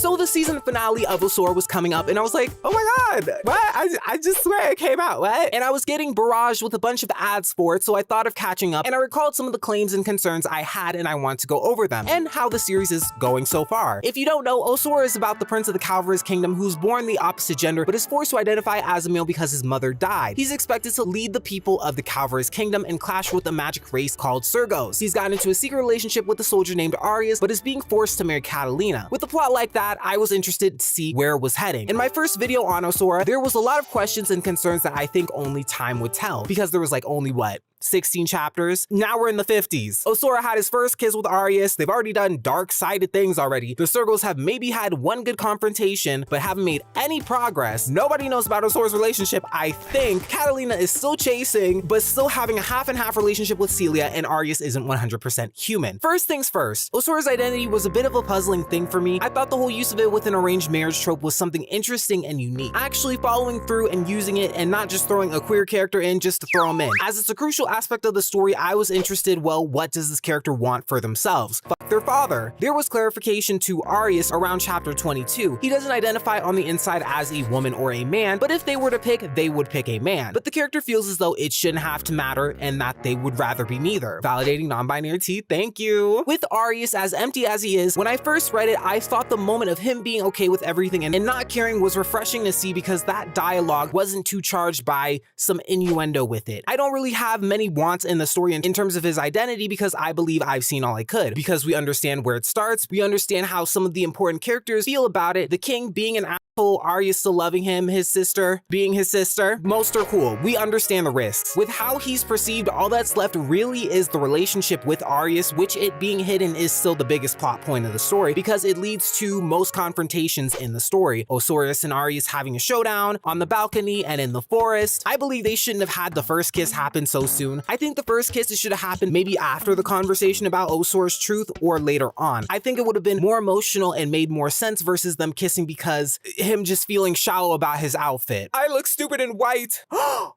So the season finale of Osora was coming up and I was like, oh my god, what? I just swear it came out, what? And I was getting barraged with a bunch of ads for it, so I thought of catching up and I recalled some of the claims and concerns I had and I want to go over them and how the series is going so far. If you don't know, Osora is about the prince of the Calaveras Kingdom who's born the opposite gender but is forced to identify as a male because his mother died. He's expected to lead the people of the Calaveras Kingdom and clash with a magic race called Sergos. He's gotten into a secret relationship with a soldier named Arius but is being forced to marry Catalina. With a plot like that, I was interested to see where it was heading. In my first video on Osora, there was a lot of questions and concerns that I think only time would tell because there was like only what? 16 chapters. Now we're in the 50s. Osora had his first kiss with Arius. They've already done dark-sided things already. The Sergos have maybe had one good confrontation, but haven't made any progress. Nobody knows about Osora's relationship. I think Catalina is still chasing, but still having a half and half relationship with Celia, and Arius isn't 100% human. First things first, Osora's identity was a bit of a puzzling thing for me. I thought the whole use of it with an arranged marriage trope was something interesting and unique. Actually following through and using it and not just throwing a queer character in just to throw him in. As it's a crucial aspect of the story, I was interested, well, what does this character want for themselves? Fuck their father. There was clarification to Arius around chapter 22. He doesn't identify on the inside as a woman or a man, but if they were to pick, they would pick a man. But the character feels as though it shouldn't have to matter and that they would rather be neither. Validating non-binary T, thank you. With Arius as empty as he is, when I first read it, I thought the moment of him being okay with everything and not caring was refreshing to see because that dialogue wasn't too charged by some innuendo with it. I don't really have many wants in the story in terms of his identity because I believe I've seen all I could. Because we understand where it starts, we understand how some of the important characters feel about it, the king being an asshole, Arius still loving him, his sister being his sister. Most are cool. We understand the risks. With how he's perceived, all that's left really is the relationship with Arius, which it being hidden is still the biggest plot point of the story because it leads to most confrontations in the story. Osora and Arius having a showdown on the balcony and in the forest. I believe they shouldn't have had the first kiss happen so soon. I think the first kiss should have happened maybe after the conversation about Osora's truth or later on. I think it would have been more emotional and made more sense versus them kissing because him just feeling shallow about his outfit. I look stupid in white.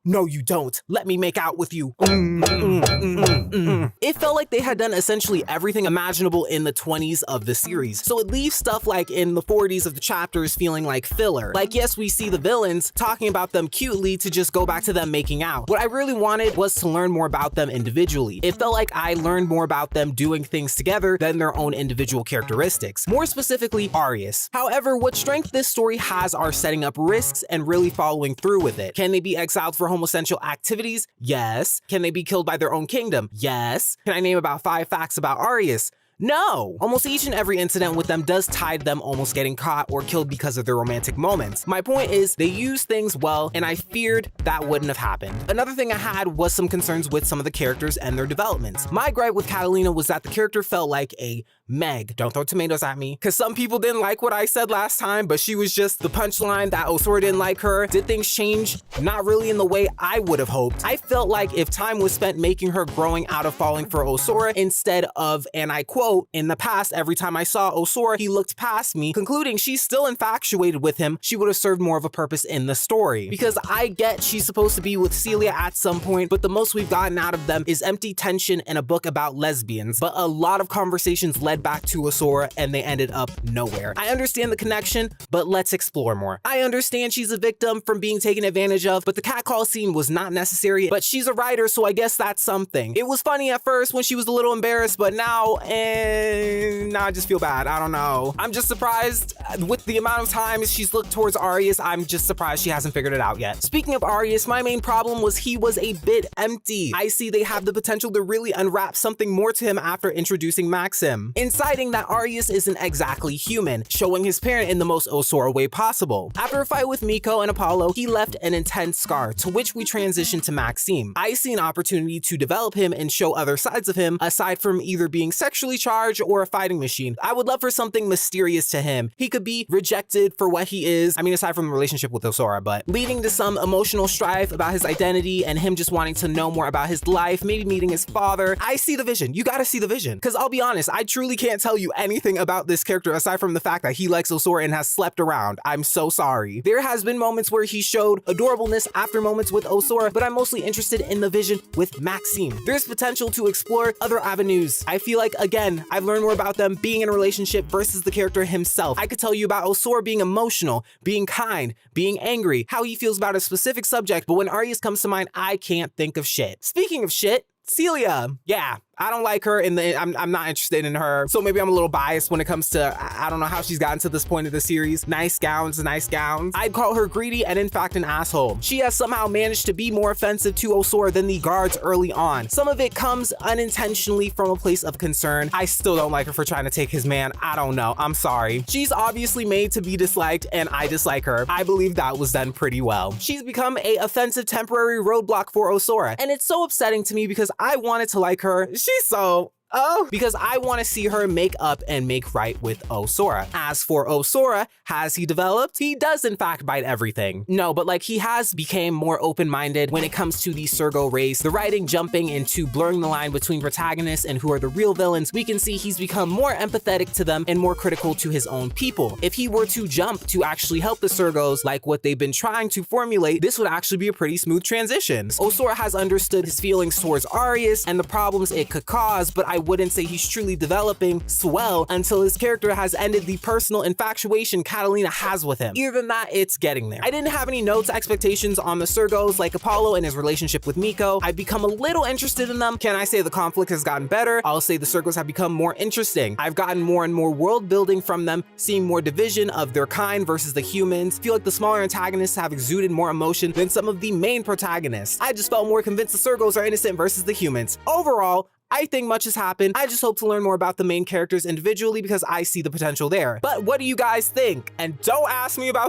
No, you don't. Let me make out with you. It felt like they had done essentially everything imaginable in the 20s of the series. So it leaves stuff like in the 40s of the chapters feeling like filler. Like, yes, we see the villains talking about them cutely to just go back to them making out. What I really wanted was to learn more about them individually. It felt like I learned more about them doing things together than their own individual characteristics. More specifically, Arius. However, what strength this story has are setting up risks and really following through with it. Can they be exiled for homosexual activities? Yes. Can they be killed by their own kingdom? Yes. Can I name about 5 facts about Arius? No! Almost each and every incident with them does tie to them almost getting caught or killed because of their romantic moments. My point is, they use things well, and I feared that wouldn't have happened. Another thing I had was some concerns with some of the characters and their developments. My gripe with Catalina was that the character felt like a Meg. Don't throw tomatoes at me, because some people didn't like what I said last time, but she was just the punchline that Osora didn't like her. Did things change? Not really in the way I would have hoped. I felt like if time was spent making her growing out of falling for Osora instead of, and I quote, in the past, every time I saw Osora, he looked past me, concluding she's still infatuated with him, she would have served more of a purpose in the story. Because I get she's supposed to be with Celia at some point, but the most we've gotten out of them is empty tension and a book about lesbians. But a lot of conversations led back to Osora and they ended up nowhere. I understand the connection, but let's explore more. I understand she's a victim from being taken advantage of, but the catcall scene was not necessary, but she's a writer, so I guess that's something. It was funny at first when she was a little embarrassed, but now I just feel bad. I don't know. I'm just surprised with the amount of time she's looked towards Arius. I'm just surprised she hasn't figured it out yet. Speaking of Arius, my main problem was he was a bit empty. I see they have the potential to really unwrap something more to him after introducing Maxim, inciting that Arius isn't exactly human, showing his parent in the most Osora way possible. After a fight with Miko and Apollo, he left an intense scar, to which we transitioned to Maxim. I see an opportunity to develop him and show other sides of him, aside from either being sexually charged or a fighting machine. I would love for something mysterious to him. He could be rejected for what he is, I mean aside from the relationship with Osora, but leading to some emotional strife about his identity and him just wanting to know more about his life, maybe meeting his father. I see the vision. You gotta see the vision. Because I'll be honest, I truly literally can't tell you anything about this character aside from the fact that he likes Osora and has slept around. I'm so sorry. There has been moments where he showed adorableness after moments with Osora, but I'm mostly interested in the vision with Maxime. There's potential to explore other avenues. I feel like, again, I've learned more about them being in a relationship versus the character himself. I could tell you about Osora being emotional, being kind, being angry, how he feels about a specific subject, but when Arias comes to mind, I can't think of shit. Speaking of shit, Celia. Yeah, I don't like her I'm not interested in her. So maybe I'm a little biased when it comes to, I don't know how she's gotten to this point of the series. Nice gowns, nice gowns. I'd call her greedy and in fact an asshole. She has somehow managed to be more offensive to Osora than the guards early on. Some of it comes unintentionally from a place of concern. I still don't like her for trying to take his man. I don't know, I'm sorry. She's obviously made to be disliked and I dislike her. I believe that was done pretty well. She's become a offensive temporary roadblock for Osora. And it's so upsetting to me because I wanted to like her. She's so... because I want to see her make up and make right with Osora. As for Osora, has he developed? He does in fact bite everything. No, but like he has became more open-minded when it comes to the Sergo race, the writing jumping into blurring the line between protagonists and who are the real villains. We can see he's become more empathetic to them and more critical to his own people. If he were to jump to actually help the Sergos like what they've been trying to formulate, this would actually be a pretty smooth transition. Osora has understood his feelings towards Arias and the problems it could cause, but I wouldn't say he's truly developing swell until his character has ended the personal infatuation Catalina has with him. Either than that, it's getting there. I didn't have any notes, expectations on the Sergos like Apollo and his relationship with Miko. I've become a little interested in them. Can I say the conflict has gotten better? I'll say the Sergos have become more interesting. I've gotten more and more world building from them, seeing more division of their kind versus the humans. I feel like the smaller antagonists have exuded more emotion than some of the main protagonists. I just felt more convinced the Sergos are innocent versus the humans. Overall, I think much has happened. I just hope to learn more about the main characters individually because I see the potential there. But what do you guys think? And don't ask me about